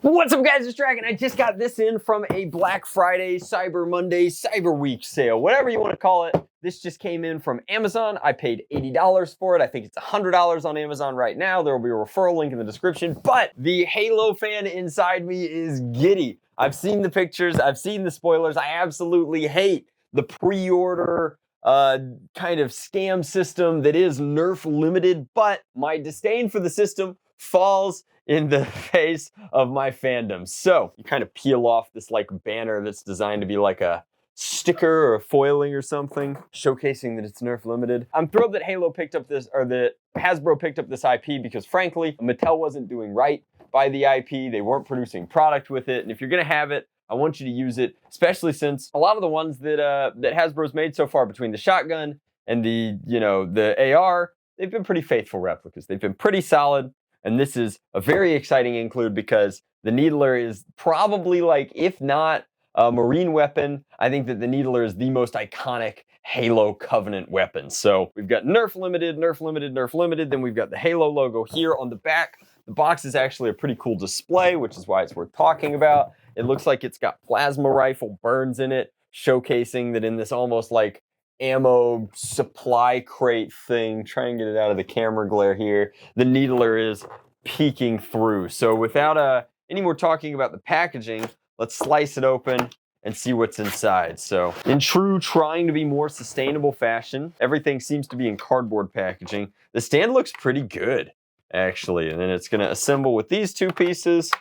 What's up, guys? It's Drac, and I just got this in from a Black Friday, Cyber Monday, Cyber Week sale, whatever you want to call it. This just came in from Amazon. I paid $80 for it. I think it's $100 on Amazon right now. There will be a referral link in the description, but the Halo fan inside me is giddy. I've seen the pictures. I've seen the spoilers. I absolutely hate the pre-order kind of scam system that is NERF Limited, but my disdain for the system falls in the face of my fandom. So you kind of peel off this like banner that's designed to be like a sticker or a foiling or something, showcasing that it's NERF Limited. I'm thrilled that Halo picked up this, or that Hasbro picked up this IP, because frankly, Mattel wasn't doing right by the IP. They weren't producing product with it. And if you're gonna have it, I want you to use it, especially since a lot of the ones that Hasbro's made so far, between the shotgun and the AR, they've been pretty faithful replicas. They've been pretty solid. And this is a very exciting include because the Needler is probably, like, if not a Marine weapon, I think that the Needler is the most iconic Halo Covenant weapon. So we've got NERF Limited, NERF Limited, NERF Limited, then we've got the Halo logo here on the back. The box is actually a pretty cool display, which is why it's worth talking about. It looks like it's got plasma rifle burns in it, showcasing that in this almost like ammo supply crate thing. Try and get it out of the camera glare here. The Needler is peeking through. So without any more talking about the packaging, let's slice it open and see what's inside. So in true trying to be more sustainable fashion, everything seems to be in cardboard packaging. The stand looks pretty good, actually. And then it's gonna assemble with these two pieces,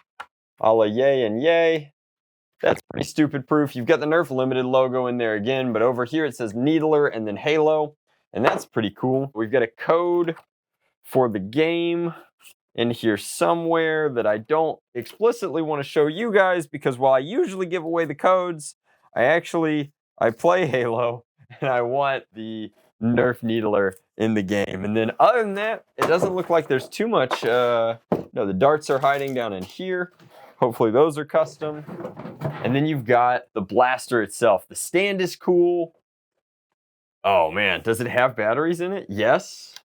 a la yay and yay. That's pretty stupid proof. You've got the NERF Limited logo in there again, but over here it says Needler and then Halo, and that's pretty cool. We've got a code for the game in here somewhere that I don't explicitly want to show you guys, because while I usually give away the codes, I play Halo and I want the NERF Needler in the game. And then other than that, it doesn't look like there's too much. No, the darts are hiding down in here. Hopefully those are custom. And then you've got the blaster itself. The stand is cool. Oh man, does it have batteries in it? Yes.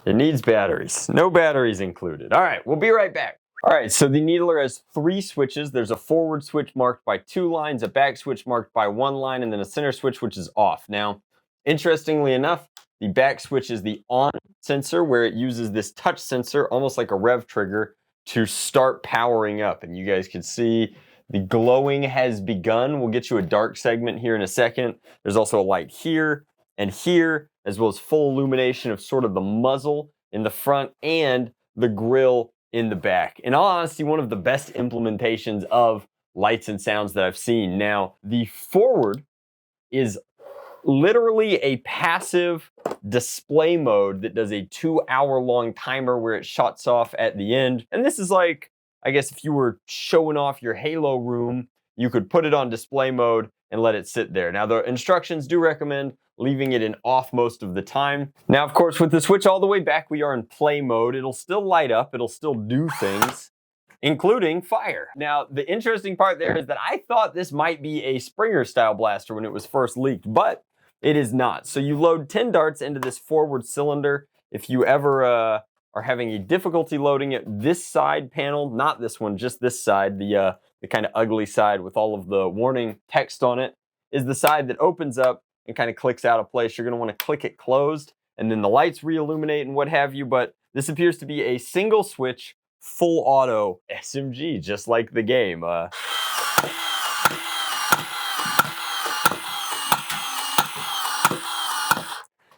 It needs batteries. No batteries included. All right, we'll be right back. All right, so the Needler has 3 switches. There's a forward switch marked by 2 lines, a back switch marked by 1 line, and then a center switch which is off. Now, interestingly enough, the back switch is the on sensor, where it uses this touch sensor, almost like a rev trigger, to start powering up. And you guys can see the glowing has begun. We'll get you a dark segment here in a second. There's also a light here and here, as well as full illumination of sort of the muzzle in the front and the grill in the back. In all honesty, one of the best implementations of lights and sounds that I've seen. Now, the forward is literally a passive display mode that does a 2-hour-long timer where it shuts off at the end. And this is like, I guess if you were showing off your Halo room, you could put it on display mode and let it sit there. Now, the instructions do recommend leaving it in off most of the time. Now, of course, with the switch all the way back, we are in play mode. It'll still light up. It'll still do things, including fire. Now, the interesting part there is that I thought this might be a Springer-style blaster when it was first leaked, but it is not. So you load 10 darts into this forward cylinder. If you ever are having a difficulty loading it, this side panel, not this one, just this side, the kind of ugly side with all of the warning text on it, is the side that opens up and kind of clicks out of place. You're gonna wanna click it closed, and then the lights re-illuminate and what have you, but this appears to be a single switch, full auto SMG, just like the game.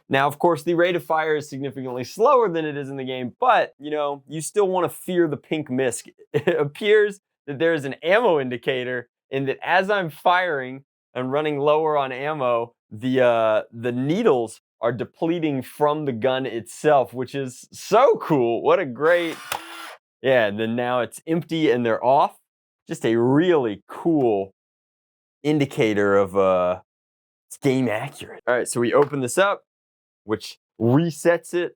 Now, of course, the rate of fire is significantly slower than it is in the game, but, you know, you still want to fear the pink mist. It appears that there is an ammo indicator, and that as I'm firing and running lower on ammo, the needles are depleting from the gun itself, which is so cool. What a great... Yeah, and then now it's empty and they're off. Just a really cool indicator of it's game accurate. All right, so we open this up, which resets it.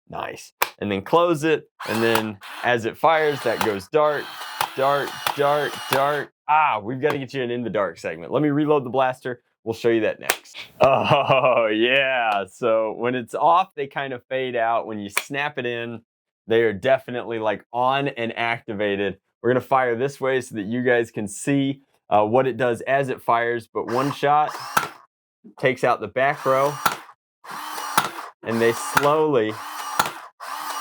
Nice. And then close it, and then as it fires, that goes dart, dart, dart, dart. Ah, we've got to get you an in the dark segment. Let me reload the blaster. We'll show you that next. Oh yeah, so when it's off, they kind of fade out. When you snap it in, they are definitely like on and activated. We're gonna fire this way so that you guys can see what it does as it fires, but one shot takes out the back row, and they slowly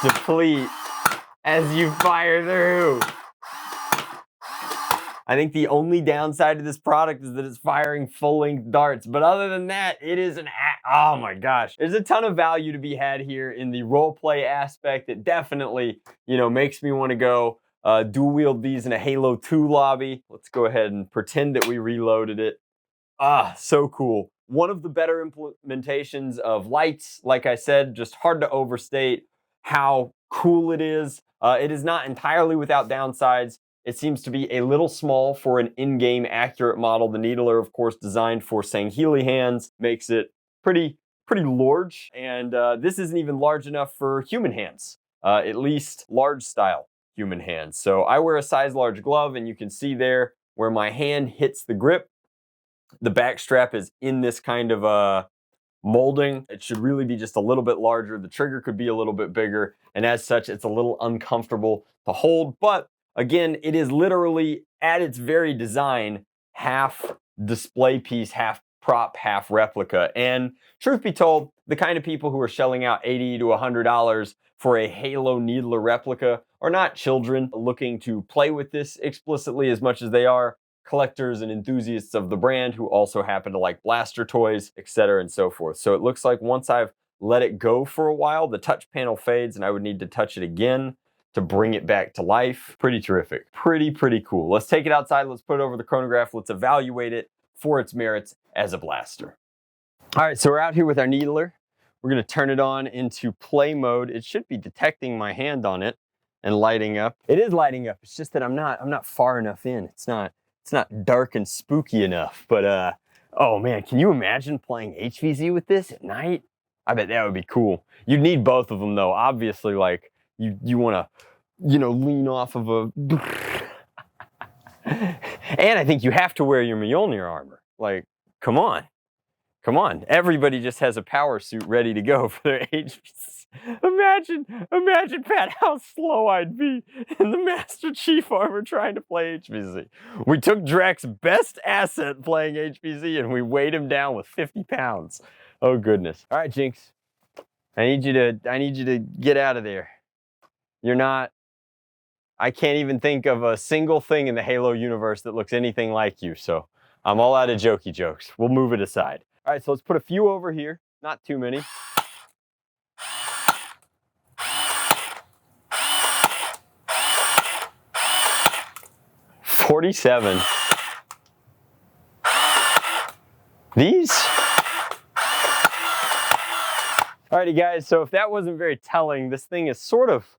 deplete as you fire through. I think the only downside to this product is that it's firing full-length darts, but other than that, it is oh my gosh. There's a ton of value to be had here in the role play aspect. It definitely, makes me want to go dual wield these in a Halo 2 lobby. Let's go ahead and pretend that we reloaded it. Ah, so cool. One of the better implementations of lights, like I said, just hard to overstate how cool it is. It is not entirely without downsides. It seems to be a little small for an in-game accurate model. The needler, of course, designed for Sangheili hands, makes it pretty large. And this isn't even large enough for human hands, at least large style human hands. So I wear a size large glove, and you can see there where my hand hits the grip. The back strap is in this kind of molding. It should really be just a little bit larger. The trigger could be a little bit bigger, and as such, it's a little uncomfortable to hold. But again, it is literally, at its very design, half display piece, half prop, half replica. And truth be told, the kind of people who are shelling out $80 to $100 for a Halo Needler replica are not children looking to play with this explicitly as much as they are collectors and enthusiasts of the brand who also happen to like blaster toys, etc. and so forth. So it looks like once I've let it go for a while, the touch panel fades and I would need to touch it again to bring it back to life. Pretty terrific. Pretty cool. Let's take it outside. Let's put it over the chronograph. Let's evaluate it for its merits as a blaster. All right, so we're out here with our needler. We're gonna turn it on into play mode. It should be detecting my hand on it and lighting up. It is lighting up. It's just that I'm not far enough in. It's not dark and spooky enough. But oh man, can you imagine playing HVZ with this at night? I bet that would be cool. You'd need both of them though. Obviously, like you want to, lean off of a. And I think you have to wear your Mjolnir armor. Like, come on. Everybody just has a power suit ready to go for their HVZ. Imagine, Pat, how slow I'd be in the Master Chief armor trying to play HVZ. We took Drac's best asset playing HVZ and we weighed him down with 50 pounds. Oh goodness. All right, Jinx. I need you to get out of there. I can't even think of a single thing in the Halo universe that looks anything like you, so I'm all out of jokey jokes. We'll move it aside. All right, so let's put a few over here, not too many. $47. These? Alrighty guys, so if that wasn't very telling, this thing is sort of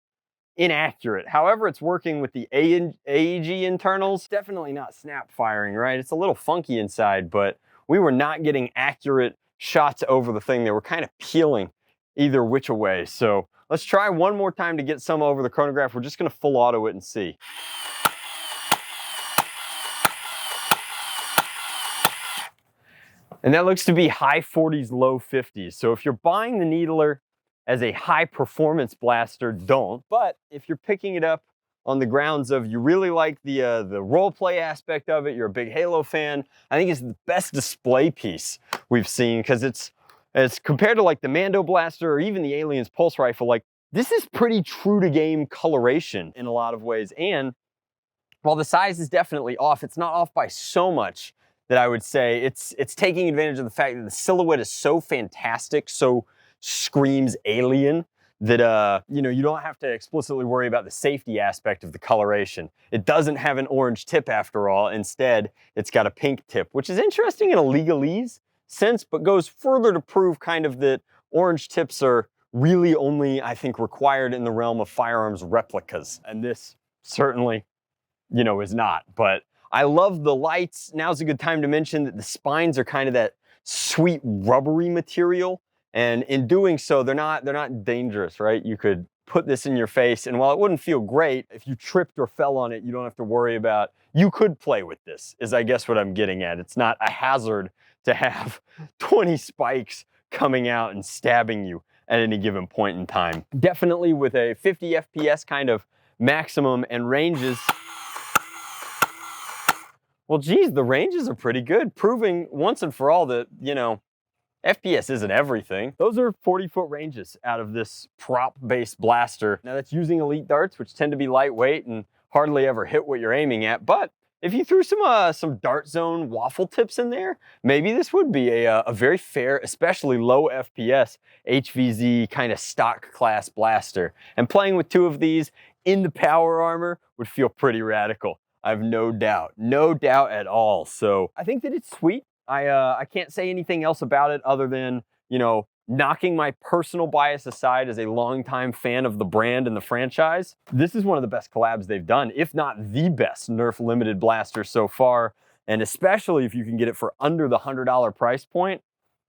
inaccurate. However, it's working with the AEG internals. Definitely not snap firing, right? It's a little funky inside, but we were not getting accurate shots over the thing. They were kind of peeling either which way. So let's try one more time to get some over the chronograph. We're just gonna full auto it and see. And that looks to be high 40s, low 50s. So if you're buying the Needler as a high performance blaster, don't. But if you're picking it up on the grounds of you really like the role play aspect of it, you're a big Halo fan, I think it's the best display piece we've seen because it's compared to like the Mando blaster or even the Aliens pulse rifle, like this is pretty true to game coloration in a lot of ways. And while the size is definitely off, it's not off by so much that I would say it's taking advantage of the fact that the silhouette is so fantastic, so screams alien, that you don't have to explicitly worry about the safety aspect of the coloration. It doesn't have an orange tip after all. Instead, it's got a pink tip, which is interesting in a legalese sense, but goes further to prove kind of that orange tips are really only, I think, required in the realm of firearms replicas. And this certainly, is not. But I love the lights. Now's a good time to mention that the spines are kind of that sweet rubbery material. And in doing so, they're not dangerous, right? You could put this in your face, and while it wouldn't feel great, if you tripped or fell on it, you don't have to worry about, you could play with this, is I guess what I'm getting at. It's not a hazard to have 20 spikes coming out and stabbing you at any given point in time. Definitely with a 50 FPS kind of maximum and ranges. Well, geez, the ranges are pretty good, proving once and for all that, you know, FPS isn't everything. Those are 40-foot ranges out of this prop-based blaster. Now that's using elite darts, which tend to be lightweight and hardly ever hit what you're aiming at, but if you threw some dart zone waffle tips in there, maybe this would be a very fair, especially low FPS, HVZ kind of stock class blaster. And playing with 2 of these in the power armor would feel pretty radical. I have no doubt at all. So I think that it's sweet. I can't say anything else about it other than, you know, knocking my personal bias aside as a longtime fan of the brand and the franchise, this is one of the best collabs they've done, if not the best NERF Limited blaster so far. And especially if you can get it for under the $100 price point,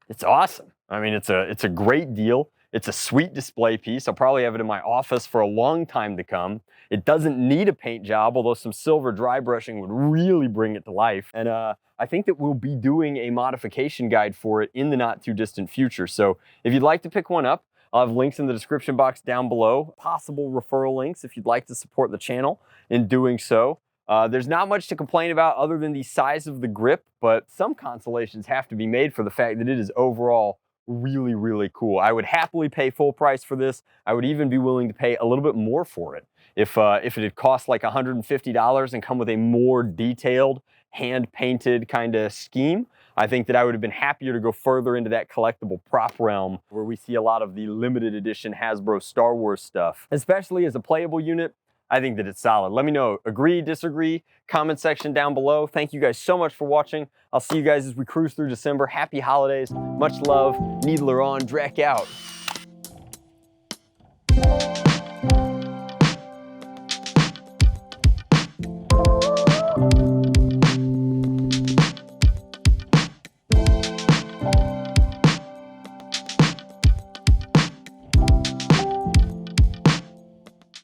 it's awesome. I mean, it's a great deal. It's a sweet display piece. I'll probably have it in my office for a long time to come. It doesn't need a paint job, although some silver dry brushing would really bring it to life. And I think that we'll be doing a modification guide for it in the not too distant future. So if you'd like to pick one up, I'll have links in the description box down below, possible referral links if you'd like to support the channel in doing so. There's not much to complain about other than the size of the grip, but some consolations have to be made for the fact that it is overall really, really cool. I would happily pay full price for this. I would even be willing to pay a little bit more for it. If it had cost like $150 and come with a more detailed, hand-painted kind of scheme, I think that I would have been happier to go further into that collectible prop realm where we see a lot of the limited edition Hasbro Star Wars stuff. Especially as a playable unit, I think that it's solid. Let me know, agree, disagree, comment section down below. Thank you guys so much for watching. I'll see you guys as we cruise through December. Happy holidays, much love, Needler on, Drac out.